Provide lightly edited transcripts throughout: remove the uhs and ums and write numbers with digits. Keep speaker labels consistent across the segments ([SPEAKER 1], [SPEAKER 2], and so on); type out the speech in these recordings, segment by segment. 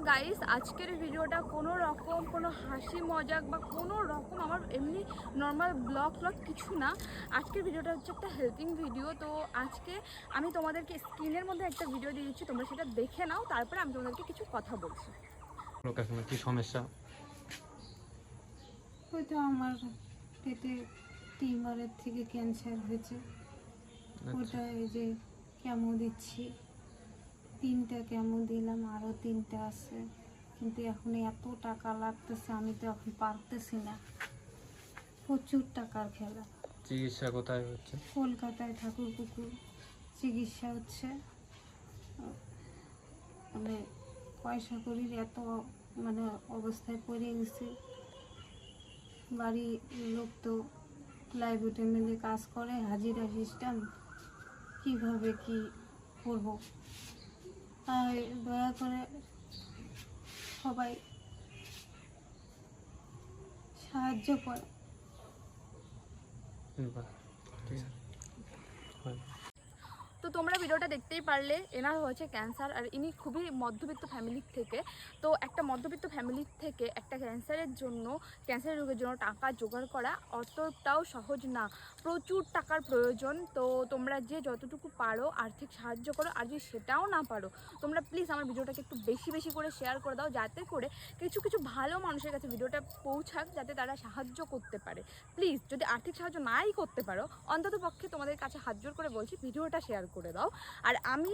[SPEAKER 1] Guys, আজকের ভিডিওটা কোনো রকম কোনো হাসি মজাক বা কোনো রকম আমার এমনি নর্মাল ব্লগ কিছু না। আজকের ভিডিওটা হচ্ছে একটা হেল্পিং ভিডিও। তো আজকে আমি তোমাদেরকে স্ক্রিনের মধ্যে একটা ভিডিও দিয়ে দিচ্ছি, তোমরা সেটা দেখে নাও, তারপরে আমি তোমাদেরকে কিছু কথা বলছি।
[SPEAKER 2] কি সমস্যা?
[SPEAKER 3] হয়তো আমার পেটে টিউমারের থেকে ক্যান্সার হয়েছে। ওটা এই যে কেমো দিচ্ছি, 3টা কেমো দিলাম, আরও 3টা আছে, কিন্তু এখন এত টাকা লাগতেছে, আমি তো এখন পারতেছি না। প্রচুর টাকার খেলা।
[SPEAKER 2] চিকিৎসা কোথায় হচ্ছে?
[SPEAKER 3] কলকাতায় ঠাকুরপুকুর চিকিৎসা হচ্ছে। মানে পয়সা করির এত অবস্থায় পড়ে গেছি। বাড়ির লোক তো প্লাইউডে মিলে কাজ করে, হাজিরা সিস্টেম, কীভাবে কি করব। তাই দয়া করে সবাই সাহায্য করে।
[SPEAKER 2] ঠিক আছে।
[SPEAKER 1] তো তোমরা ভিডিওটা দেখতেই পারলে, এনার হয়েছে ক্যান্সার, আর ইনি খুবই মধ্যবিত্ত ফ্যামিলির থেকে। তো একটা মধ্যবিত্ত ফ্যামিলির থেকে একটা ক্যান্সারের রোগের জন্য টাকা জোগাড় করা অতটাও সহজ না, প্রচুর টাকার প্রয়োজন। তো তোমরা যে যতটুকু পারো আর্থিক সাহায্য করো, আর যদি সেটাও না পারো তোমরা প্লিজ আমার ভিডিওটাকে একটু বেশি বেশি করে শেয়ার করে দাও, যাতে করে কিছু কিছু ভালো মানুষের কাছে ভিডিওটা পৌঁছাক, যাতে তারা সাহায্য করতে পারে। প্লিজ, যদি আর্থিক সাহায্য নাই করতে পারো, অন্তত পক্ষে তোমাদের কাছে হাত জোর করে বলছি, ভিডিওটা শেয়ার করে দাও। আর আমি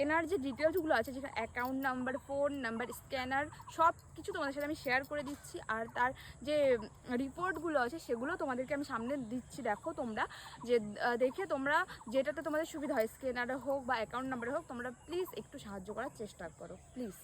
[SPEAKER 1] এনার যে ডিটেলসগুলো আছে, যেখানে account number, phone number, scanner, সব কিছু তোমাদের সাথে আমি শেয়ার করে দিচ্ছি। আর তার যে রিপোর্টগুলো আছে সেগুলো তোমাদেরকে আমি সামনে দিচ্ছি। দেখো তোমরা যে দেখে তোমরা যেটাতে তোমাদের সুবিধা হয়, স্ক্যানারে হোক বা অ্যাকাউন্ট নাম্বারে হোক, তোমরা প্লিজ একটু সাহায্য করার চেষ্টা করো, প্লিজ।